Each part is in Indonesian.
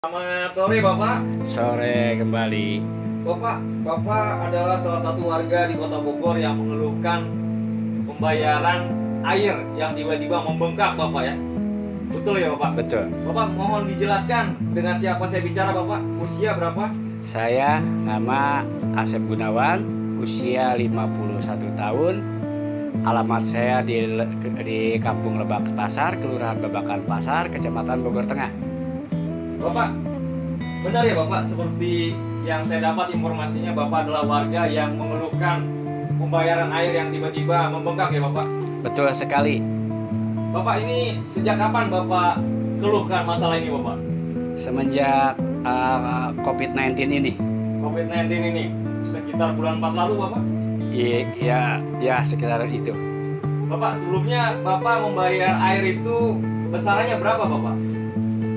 Selamat sore Bapak. Sore kembali. Bapak adalah salah satu warga di Kota Bogor yang mengeluhkan pembayaran air yang tiba-tiba membengkak Bapak ya. Betul ya Bapak? Betul. Bapak mohon dijelaskan dengan siapa saya bicara Bapak? Usia berapa? Saya nama Asep Gunawan, usia 51 tahun. Alamat saya di Kampung Lebak Pasar, Kelurahan Babakan Pasar, Kecamatan Bogor Tengah. Bapak, benar ya Bapak, seperti yang saya dapat informasinya Bapak adalah warga yang mengeluhkan pembayaran air yang tiba-tiba membengkak ya Bapak? Betul sekali. Bapak ini sejak kapan Bapak keluhkan masalah ini Bapak? Semenjak COVID-19 ini. COVID-19 ini sekitar bulan 4 lalu Bapak? Ya sekitar itu. Bapak sebelumnya Bapak membayar air itu besarannya berapa Bapak?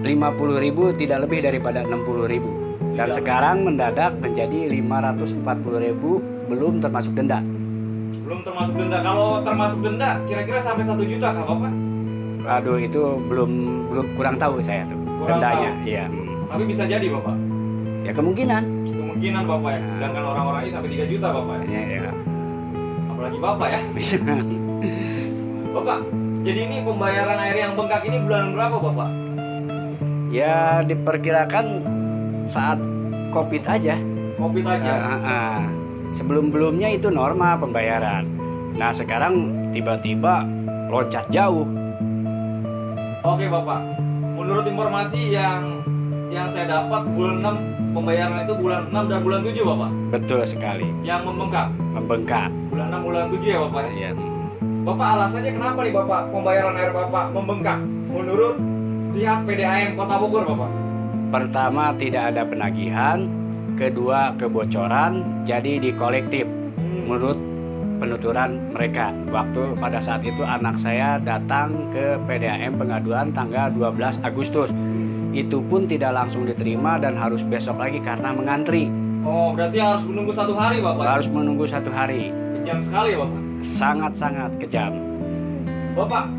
50.000 tidak lebih daripada 60.000. Dan sekarang mendadak menjadi 540.000 belum termasuk denda. Belum termasuk denda. Kalau termasuk denda kira-kira sampai 1 juta kah Bapak? Aduh, itu belum kurang tahu saya tuh Kurang dendanya. tahu. Iya. Tapi bisa jadi Bapak. Ya kemungkinan. Kemungkinan Bapak ya. Sedangkan orang-orang ini sampai 3 juta Bapak ya. Ya. Apalagi Bapak ya. Bisa. Bapak, jadi ini pembayaran air yang bengkak ini bulan berapa Bapak? Ya diperkirakan saat COVID aja. COVID aja. Sebelum-belumnya itu norma pembayaran. Nah sekarang tiba-tiba loncat jauh. Oke Bapak. Menurut informasi yang saya dapat bulan 6 pembayaran itu bulan 6 dan bulan 7 Bapak. Betul sekali. Yang membengkak. Membengkak. Bulan 6 bulan 7 ya Bapak. Ya. Bapak alasannya kenapa nih Bapak pembayaran air Bapak membengkak menurut pihak PDAM Kota Bogor Bapak? Pertama tidak ada penagihan, kedua kebocoran, jadi dikolektif menurut penuturan mereka. Waktu pada saat itu anak saya datang ke PDAM pengaduan tanggal 12 Agustus. Itu pun tidak langsung diterima dan harus besok lagi karena mengantri. Oh berarti harus menunggu 1 hari Bapak? Harus menunggu 1 hari. Kejam sekali ya Bapak? Sangat-sangat kejam. Bapak,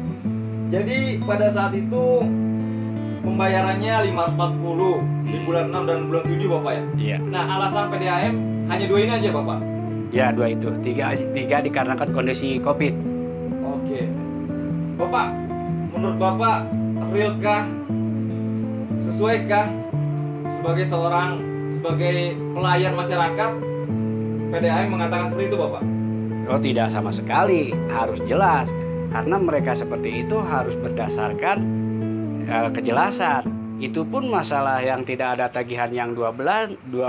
jadi pada saat itu pembayarannya 540 di bulan 6 dan bulan 7 Bapak ya? Iya. Nah alasan PDAM hanya 2 ini aja Bapak? Ya 2 itu. Tiga dikarenakan kondisi COVID. Oke. Bapak, menurut Bapak realkah, sesuaikah sebagai pelayan masyarakat PDAM mengatakan seperti itu Bapak? Oh tidak sama sekali, harus jelas. Karena mereka seperti itu harus berdasarkan kejelasan. Itu pun masalah yang tidak ada tagihan yang 2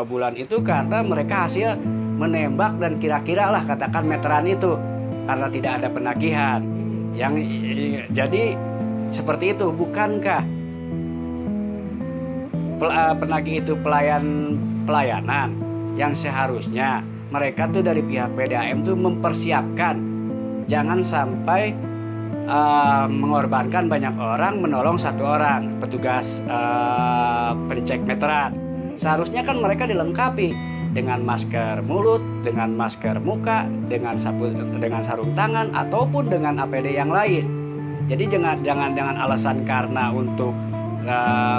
bulan itu karena mereka hasil menembak dan kira-kira lah katakan meteran itu karena tidak ada penagihan. Jadi seperti itu, bukankah penagih itu pelayanan yang seharusnya mereka tuh dari pihak PDAM tuh mempersiapkan jangan sampai mengorbankan banyak orang menolong 1 orang petugas pencek meteran. Seharusnya kan mereka dilengkapi dengan masker mulut, dengan masker muka, dengan sarung tangan ataupun dengan APD yang lain. Jadi jangan alasan karena untuk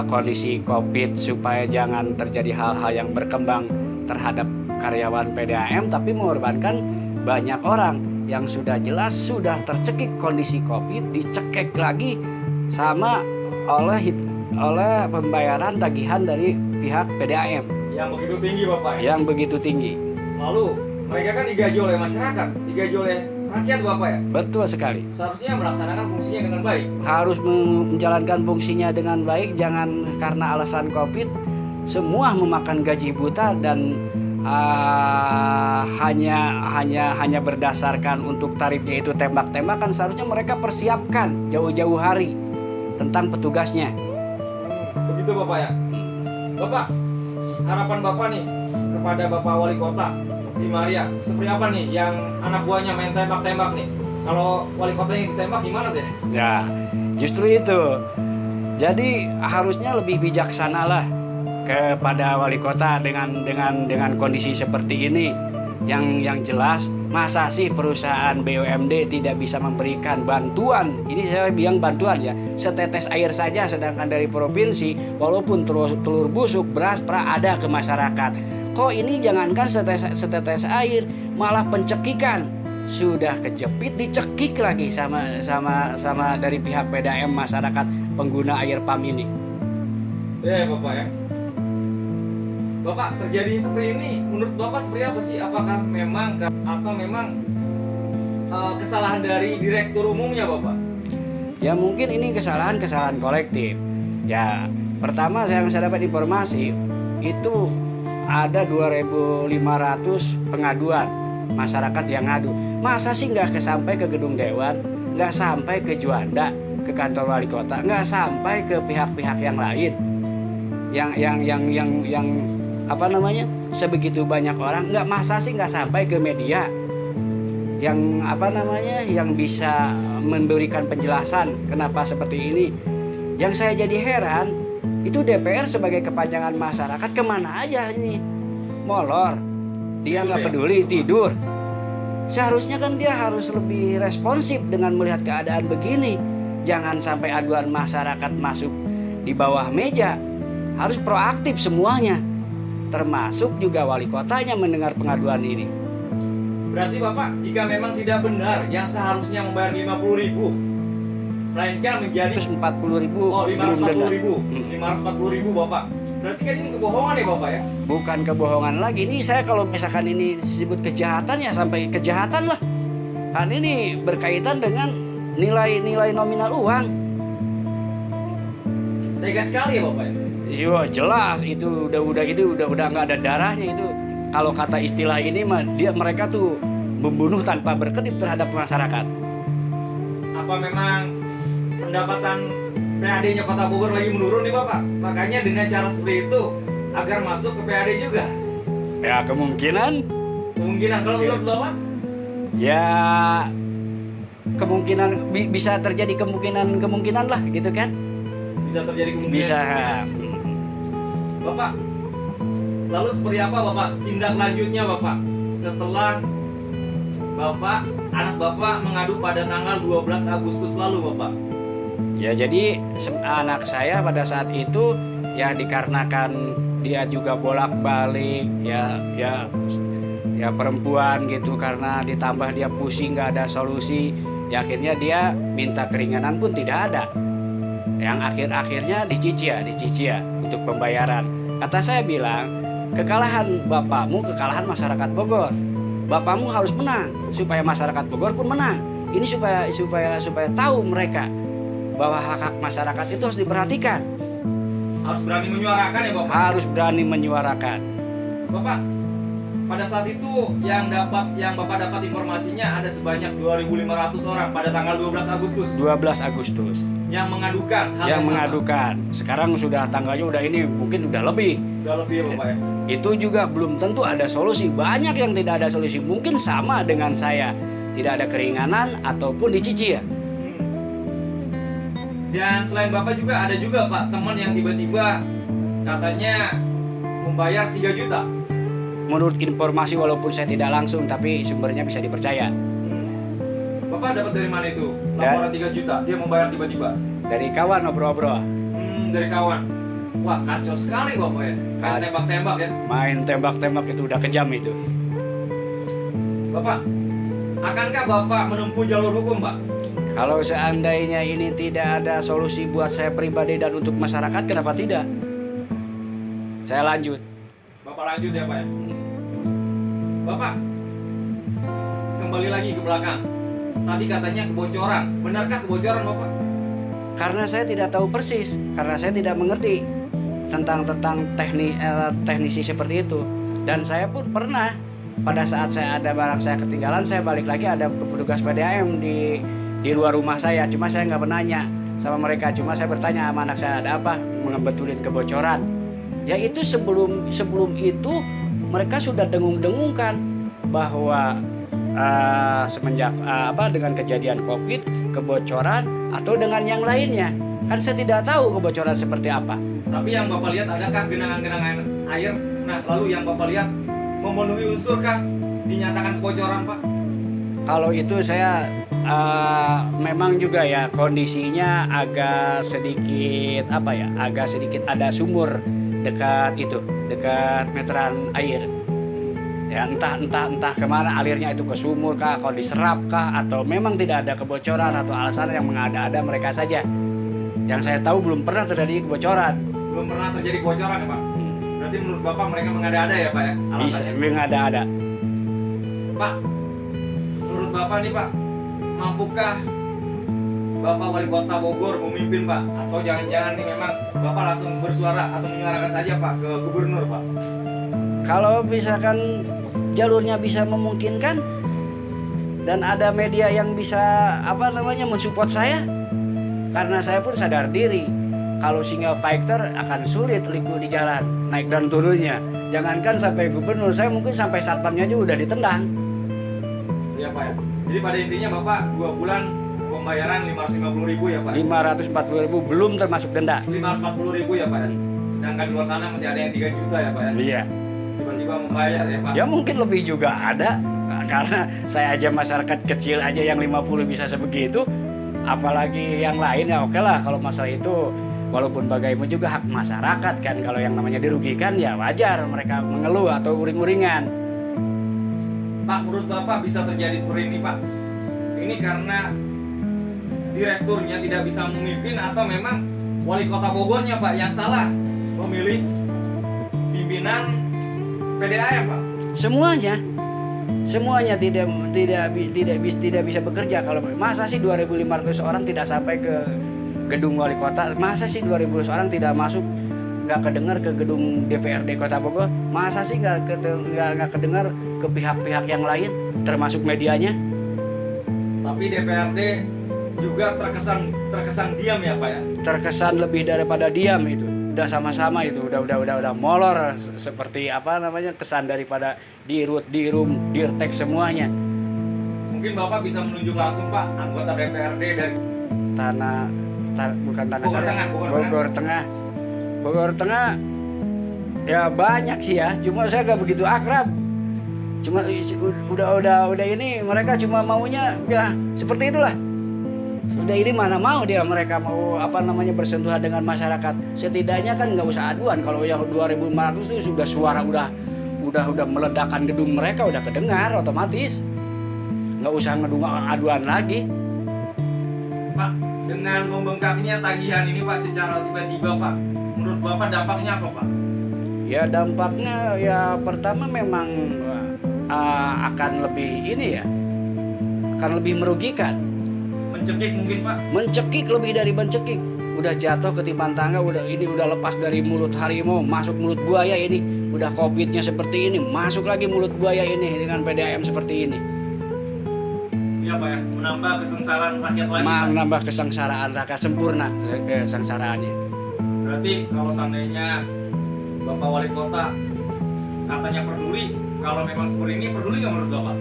kondisi COVID supaya jangan terjadi hal-hal yang berkembang terhadap karyawan PDAM tapi mengorbankan banyak orang yang sudah jelas sudah tercekik kondisi COVID, dicekek lagi sama oleh pembayaran tagihan dari pihak PDAM yang begitu tinggi Bapak ya? Yang begitu tinggi. Lalu mereka kan digaji oleh masyarakat, digaji oleh rakyat Bapak ya? Betul sekali. Seharusnya melaksanakan fungsinya dengan baik. Harus menjalankan fungsinya dengan baik, jangan karena alasan COVID semua memakan gaji buta dan hanya berdasarkan untuk tarifnya itu tembak-tembakan. Seharusnya mereka persiapkan jauh-jauh hari tentang petugasnya. Begitu Bapak ya. Bapak, harapan Bapak nih kepada Bapak Wali Kota di Maria seperti apa nih yang anak buahnya main tembak-tembak nih? Kalau wali kota yang ditembak gimana deh? Ya, justru itu. Jadi harusnya lebih bijaksana lah kepada wali kota dengan kondisi seperti ini. Yang jelas Masa sih perusahaan BUMD tidak bisa memberikan bantuan? Ini saya bilang bantuan ya, setetes air saja, sedangkan dari provinsi walaupun telur busuk, beras ada ke masyarakat. Kok ini jangankan setetes air, malah pencekikan. Sudah kejepit dicekik lagi sama dari pihak PDAM masyarakat pengguna air pam ini. Bapak ya. Bapak, terjadi seperti ini menurut Bapak seperti apa sih? Apakah memang kesalahan dari direktur umumnya, Bapak? Ya mungkin ini kesalahan kolektif. Ya, pertama saya dapat informasi itu ada 2.500 pengaduan masyarakat yang ngadu. Masa sih nggak sampai ke gedung dewan, nggak sampai ke Juanda, ke kantor wali kota, nggak sampai ke pihak-pihak yang lain, yang apa namanya, sebegitu banyak orang, masa sih nggak sampai ke media yang apa namanya, yang bisa memberikan penjelasan kenapa seperti ini. Yang saya jadi heran itu DPR sebagai kepanjangan masyarakat kemana aja ini, molor, dia nggak peduli, tidur. Seharusnya kan dia harus lebih responsif dengan melihat keadaan begini. Jangan sampai aduan masyarakat masuk di bawah meja, harus proaktif semuanya. Termasuk juga wali kotanya mendengar pengaduan ini. Berarti Bapak, jika memang tidak benar yang seharusnya membayar 50.000, melainkan menjadi 140.000. Oh, 540.000. 540.000 Bapak. Berarti kan ini kebohongan ya Bapak ya? Bukan kebohongan lagi. Ini saya kalau misalkan ini disebut kejahatan ya sampai kejahatan lah. Kan ini berkaitan dengan nilai nominal uang. Tega sekali ya Bapak ya? Iya jelas itu udah nggak ada darahnya itu. Kalau kata istilah ini mah mereka tuh membunuh tanpa berkedip terhadap masyarakat. Apa memang pendapatan PAD-nya Kota Bogor lagi menurun nih Bapak? Makanya dengan cara seperti itu agar masuk ke PAD juga. Ya kemungkinan kalau menurut Bapak? Ya kemungkinan bisa terjadi kemungkinan lah gitu kan? Bisa terjadi kemungkinan. Bisa. Bapak, lalu seperti apa Bapak tindak lanjutnya Bapak setelah anak Bapak mengadu pada tanggal 12 Agustus lalu Bapak? Ya jadi anak saya pada saat itu ya dikarenakan dia juga bolak-balik ya perempuan gitu, karena ditambah dia pusing nggak ada solusi, ya akhirnya dia minta keringanan pun tidak ada. Yang akhirnya dicicil untuk pembayaran. Kata saya bilang, kekalahan bapakmu kekalahan masyarakat Bogor. Bapakmu harus menang supaya masyarakat Bogor pun menang. Ini supaya tahu mereka bahwa hak-hak masyarakat itu harus diperhatikan. Harus berani menyuarakan ya Bapak? Harus berani menyuarakan. Bapak, pada saat itu yang Bapak dapat informasinya ada sebanyak 2.500 orang pada tanggal 12 Agustus. 12 Agustus. Yang mengadukan Sekarang sudah tanggalnya udah ini mungkin udah lebih ya Bapak ya? Itu juga belum tentu ada solusi. Banyak yang tidak ada solusi. Mungkin sama dengan saya, tidak ada keringanan ataupun dicicil. Dan selain Bapak juga ada juga Pak teman yang tiba-tiba katanya membayar 3 juta. Menurut informasi walaupun saya tidak langsung, tapi sumbernya bisa dipercaya. Bapak dapat dari mana itu? Laporan 3 juta, dia membayar tiba-tiba. Dari kawan obrol-obrol. Dari kawan. Wah, kacau sekali Bapak ya. Main tembak-tembak ya. Main tembak-tembak itu udah kejam itu. Bapak, akankah Bapak menempuh jalur hukum, Pak? Kalau seandainya ini tidak ada solusi buat saya pribadi dan untuk masyarakat, kenapa tidak? Saya lanjut. Bapak lanjut ya Pak ya. Bapak, kembali lagi ke belakang. Tadi katanya kebocoran. Benarkah kebocoran Bapak? Karena saya tidak tahu persis, karena saya tidak mengerti tentang teknisi seperti itu. Dan saya pun pernah pada saat saya ada barang saya ketinggalan, saya balik lagi ada petugas PDAM di luar rumah saya. Cuma saya nggak bertanya sama mereka, cuma saya bertanya sama anak saya ada apa, ngebetulin kebocoran. Ya itu sebelum itu mereka sudah dengung-dengungkan bahwa semenjak dengan kejadian COVID, kebocoran atau dengan yang lainnya. Kan saya tidak tahu kebocoran seperti apa. Tapi yang Bapak lihat adakah genangan-genangan air? Nah, lalu yang Bapak lihat memenuhi unsurkah dinyatakan kebocoran, Pak? Kalau itu saya memang juga ya kondisinya agak sedikit agak sedikit ada sumur dekat meteran air. Ya entah kemana alirnya itu, ke sumur kah, kalau diserap kah, atau memang tidak ada kebocoran atau alasan yang mengada-ada mereka saja. Yang saya tahu belum pernah terjadi kebocoran. Belum pernah terjadi kebocoran ya Pak? Berarti menurut Bapak mereka mengada-ada ya Pak ya? Bisa Alasannya. mengada-ada. Pak, menurut Bapak nih Pak, mampukah Bapak Wali Kota Bogor memimpin Pak? Atau jangan-jangan nih memang Bapak langsung bersuara atau menyuarakan saja Pak ke Gubernur Pak? Kalau misalkan jalurnya bisa memungkinkan dan ada media yang bisa mensupport saya, karena saya pun sadar diri kalau single fighter akan sulit liku di jalan, naik dan turunnya. Jangankan sampai gubernur, saya mungkin sampai satpamnya juga udah ditendang. Iya Pak ya. Jadi pada intinya Bapak 2 bulan pembayaran 550.000 ya Pak? 540.000 belum termasuk denda. 540.000 ya Pak ya? Sedangkan di luar sana masih ada yang 3 juta ya Pak ya? Iya. Tiba-tiba membayar ya Pak? Ya mungkin lebih juga ada, karena saya aja masyarakat kecil aja yang 50 bisa sebegitu, apalagi yang lain. Ya oke lah kalau masalah itu, walaupun bagaimana juga hak masyarakat kan, kalau yang namanya dirugikan ya wajar mereka mengeluh atau uring-uringan. Pak, menurut Bapak bisa terjadi seperti ini Pak? Ini karena direkturnya tidak bisa memimpin atau memang wali kota Bogornya Pak yang salah memilih pimpinan PDAM Pak? Semuanya tidak bisa bekerja. Kalau masa sih 2.500 orang tidak sampai ke gedung wali kota? Masa sih 2.000 orang tidak masuk, nggak kedengar ke gedung DPRD Kota Bogor? Masa sih nggak kedengar ke pihak-pihak yang lain, termasuk medianya? Tapi DPRD juga terkesan diam ya Pak ya? Terkesan lebih daripada diam itu. Udah sama-sama itu, udah molor seperti kesan daripada dirut, dirum, dirtek semuanya. Mungkin Bapak bisa menunjuk langsung Pak anggota DPRD dari bukan tanah Bogor saya, Tengah, Bogor Tengah ya banyak sih ya, cuma saya gak begitu akrab. Cuma udah ini mereka cuma maunya ya seperti itulah. Udah ini mana mau mereka mau bersentuhan dengan masyarakat. Setidaknya kan nggak usah aduan. Kalau yang 2.500 itu sudah suara udah meledakkan gedung mereka, udah kedengar otomatis. Nggak usah aduan lagi. Pak, dengan membengkaknya tagihan ini Pak secara tiba-tiba Pak, menurut Bapak dampaknya apa Pak? Ya dampaknya ya pertama memang akan lebih merugikan. Mencekik mungkin Pak? Mencekik, lebih dari mencekik. Udah jatuh ketipan tangga, udah lepas dari mulut harimau, masuk mulut buaya ini. Udah covidnya seperti ini, masuk lagi mulut buaya ini dengan PDAM seperti ini. Iya Pak ya, menambah kesengsaraan rakyat lagi Pak. Menambah kesengsaraan rakyat, sempurna kesengsaraannya. Berarti kalau seandainya Bapak Wali Kota katanya peduli, kalau memang seperti ini peduli nggak menurut Bapak?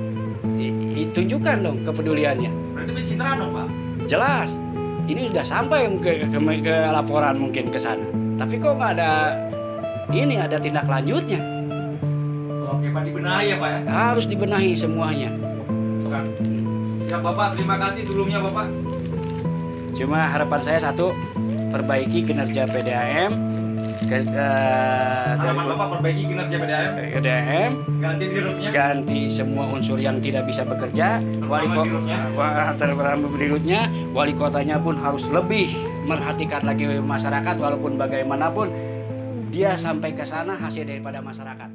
Tunjukkan dong kepeduliannya. Berarti pencitraan dong Pak? Jelas, ini sudah sampai ke laporan mungkin ke sana. Tapi kok nggak ada tindak lanjutnya. Oke Pak, dibenahi ya Pak ya? Harus dibenahi semuanya. Bukan. Siap Bapak, terima kasih sebelumnya Bapak. Cuma harapan saya satu, perbaiki kinerja PDAM. Harapan Bapak perbaiki kinerja PDAM, ganti dirutnya, ganti semua unsur yang tidak bisa bekerja, dirutnya, wali kotanya pun harus lebih merhatikan lagi masyarakat, walaupun bagaimanapun dia sampai ke sana hasil daripada masyarakat.